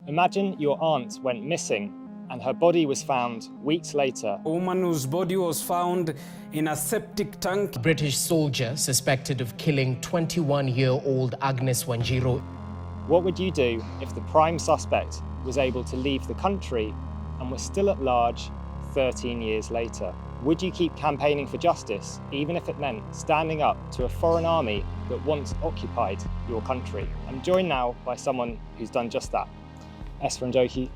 Imagine your aunt went missing and her body was found weeks later. A woman whose body was found in a septic tank. A British soldier suspected of killing 21-year-old Agnes Wanjiru. What would you do if the prime suspect was able to leave the country and was still at large 13 years later? Would you keep campaigning for justice, even if it meant standing up to a foreign army that once occupied your country? I'm joined now by someone who's done just that. Esther Njoki.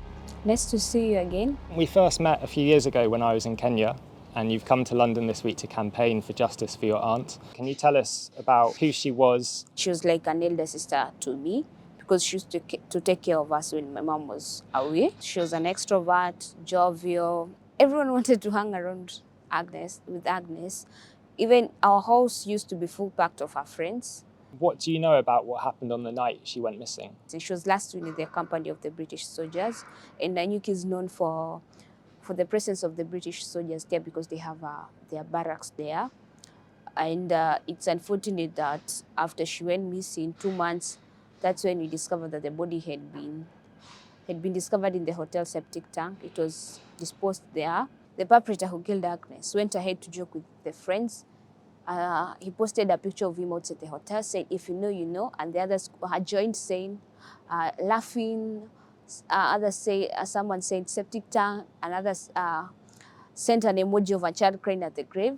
Nice to see you again. We first met a few years ago when I was in Kenya, and you've come to London this week to campaign for justice for your aunt. Can you tell us about who she was? She was like an elder sister to me because she used to take care of us when my mom was away. She was an extrovert, jovial. Everyone wanted to hang around with Agnes. Even our house used to be full packed of her friends. What do you know about what happened on the night she went missing? She was last seen in the company of the British soldiers, and Nanyuki is known for the presence of the British soldiers there because they have their barracks there. And it's unfortunate that after she went missing 2 months, that's when we discovered that the body had been discovered in the hotel septic tank. It was disposed there. The perpetrator who killed Agnes went ahead to joke with the friends. He posted a picture of him outside the hotel, said, "If you know, you know." And the others had joined saying, laughing. Others say, someone said septic tank, and others sent an emoji of a child crying at the grave,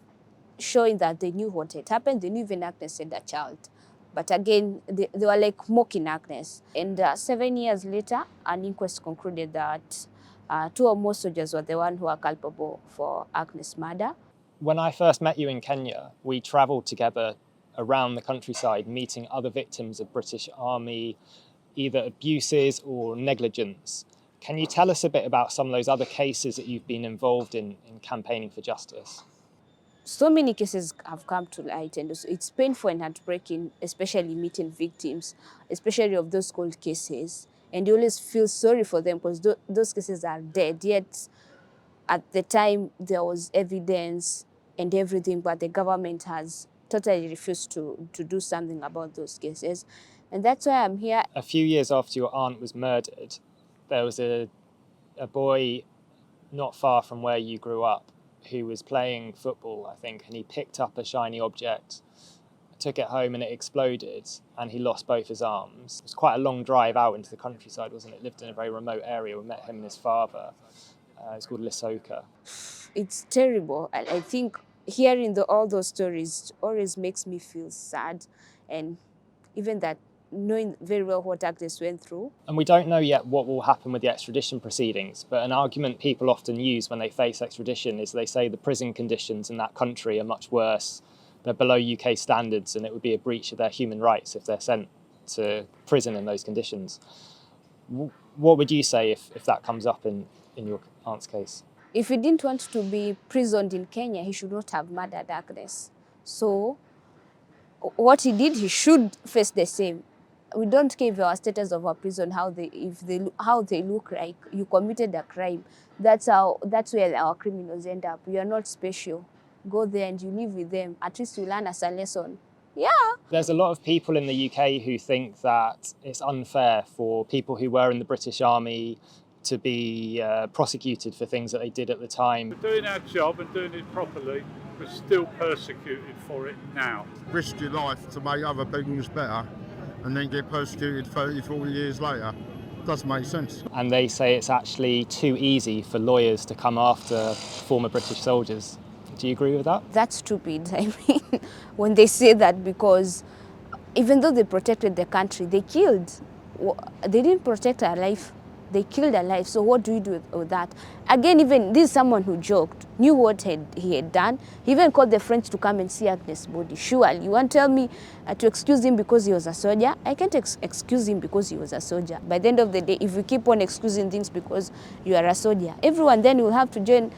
showing that they knew what had happened. They knew even Agnes had a child. But again, they were like mocking Agnes. And 7 years later, an inquest concluded that 2 or more soldiers were the ones who are culpable for Agnes' murder. When I first met you in Kenya, we travelled together around the countryside, meeting other victims of British Army, either abuses or negligence. Can you tell us a bit about some of those other cases that you've been involved in campaigning for justice? So many cases have come to light, and it's painful and heartbreaking, especially meeting victims, especially of those cold cases. And you always feel sorry for them because those cases are dead. Yet, at the time, there was evidence and everything, but the government has totally refused to do something about those cases. And that's why I'm here. A few years after your aunt was murdered, there was a boy not far from where you grew up who was playing football, I think, and he picked up a shiny object, took it home and it exploded, and he lost both his arms. It was quite a long drive out into the countryside, wasn't it? Lived in a very remote area. We met him and his father. It's called Lisoka. It's terrible. I think hearing all those stories always makes me feel sad, and even that knowing very well what Agnes went through. And we don't know yet what will happen with the extradition proceedings, but an argument people often use when they face extradition is they say the prison conditions in that country are much worse. They're below UK standards, and it would be a breach of their human rights if they're sent to prison in those conditions. What would you say if that comes up in your aunt's case? If he didn't want to be prisoned in Kenya, he should not have murdered Agnes. So what he did, he should face the same. We don't care if our status of our prison, how they look like. You committed a crime. That's where our criminals end up. You are not special. Go there and you live with them. At least you learn as a lesson. Yeah. There's a lot of people in the UK who think that it's unfair for people who were in the British Army to be prosecuted for things that they did at the time. We're doing our job and doing it properly, but still persecuted for it now. Risk your life to make other things better and then get persecuted 30, 40 years later. Doesn't make sense. And they say it's actually too easy for lawyers to come after former British soldiers. Do you agree with that? That's stupid. I mean, when they say that, because even though they protected the country, they killed. They didn't protect our life. They killed her life. So what do you do with that? Again, even this is someone who joked, knew what he had done. He even called the French to come and see Agnes' body. Surely, you want to tell me to excuse him because he was a soldier? I can't excuse him because he was a soldier. By the end of the day, if we keep on excusing things because you are a soldier, everyone then will have to join.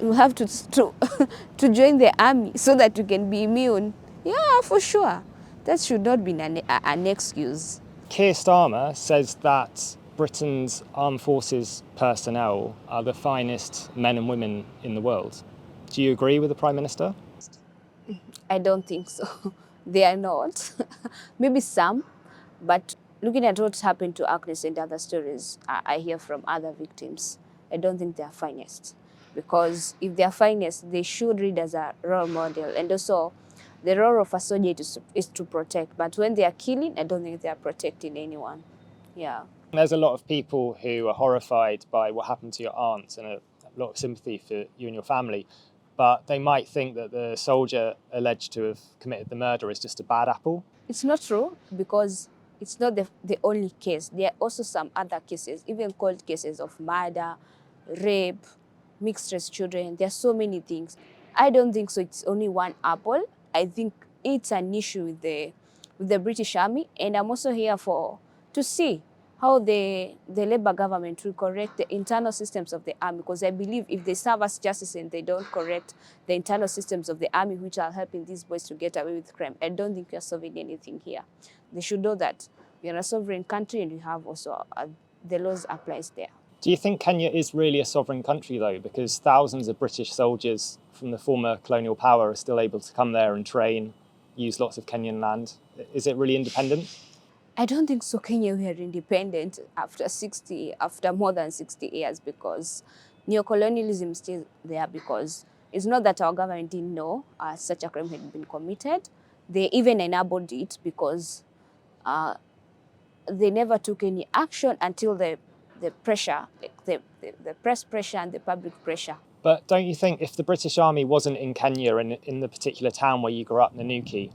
You have to join the army so that you can be immune. Yeah, for sure. That should not be an excuse. Keir Starmer says that Britain's armed forces personnel are the finest men and women in the world. Do you agree with the Prime Minister? I don't think so. They are not. Maybe some, but looking at what's happened to Agnes and other stories I hear from other victims, I don't think they're finest. Because if they're finest, they should read as a role model. And also, the role of a soldier is to protect. But when they are killing, I don't think they are protecting anyone. Yeah. There's a lot of people who are horrified by what happened to your aunt and a lot of sympathy for you and your family. But they might think that the soldier alleged to have committed the murder is just a bad apple. It's not true, because it's not the only case. There are also some other cases, even cold cases of murder, rape, mixed race children. There are so many things. I don't think so it's only one apple. I think it's an issue with the British Army, and I'm also here to see how the Labour government will correct the internal systems of the army, because I believe if they serve us justice and they don't correct the internal systems of the army, which are helping these boys to get away with crime, I don't think we are solving anything here. They should know that we are a sovereign country and we have also the laws applies there. Do you think Kenya is really a sovereign country though? Because thousands of British soldiers from the former colonial power are still able to come there and train, use lots of Kenyan land. Is it really independent? I don't think so. Kenya we are independent after more than 60 years, because neocolonialism is still there, because it's not that our government didn't know such a crime had been committed. They even enabled it, because they never took any action until the pressure, like the press pressure and the public pressure. But don't you think if the British Army wasn't in Kenya and in the particular town where you grew up, Njoki,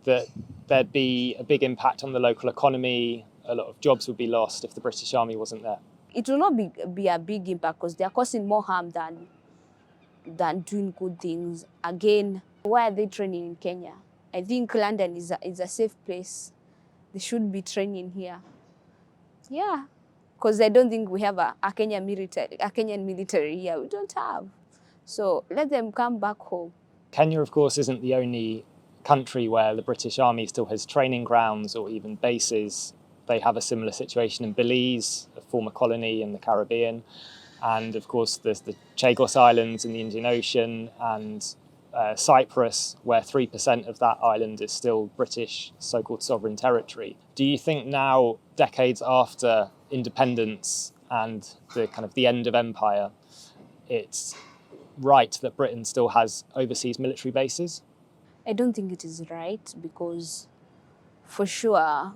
that there'd be a big impact on the local economy, a lot of jobs would be lost if the British Army wasn't there? It will not be a big impact, because they are causing more harm than doing good things. Again, why are they training in Kenya? I think London is a safe place. They should be training here. Yeah, because I don't think we have a Kenyan military here. We don't have. So let them come back home. Kenya, of course, isn't the only country where the British Army still has training grounds or even bases. They have a similar situation in Belize, a former colony in the Caribbean. And of course, there's the Chagos Islands in the Indian Ocean, and Cyprus, where 3% of that island is still British so-called sovereign territory. Do you think now, decades after independence and the end of empire, it's right that Britain still has overseas military bases? I don't think it is right, because for sure,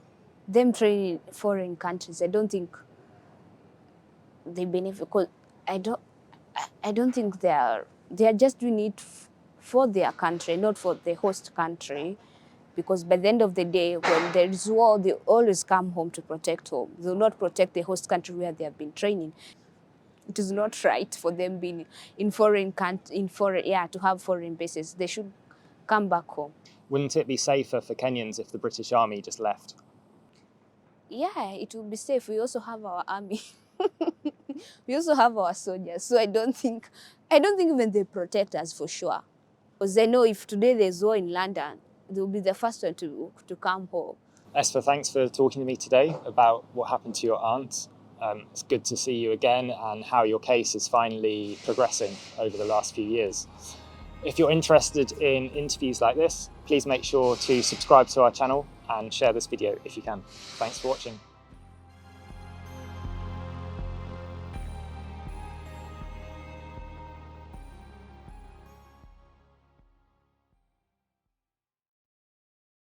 them training in foreign countries, I don't think they benefit, because I don't think they are just doing it for their country, not for the host country. Because by the end of the day, when there is war, they always come home to protect home. They will not protect the host country where they have been training. It is not right for them being to have foreign bases. They should come back home. Wouldn't it be safer for Kenyans if the British Army just left? Yeah, it will be safe. We also have our army. We also have our soldiers. So I don't think even they protect us for sure. Because they know if today there's war in London, they'll be the first one to come home. Esther, thanks for talking to me today about what happened to your aunt. It's good to see you again and how your case is finally progressing over the last few years. If you're interested in interviews like this, please make sure to subscribe to our channel and share this video if you can. Thanks for watching.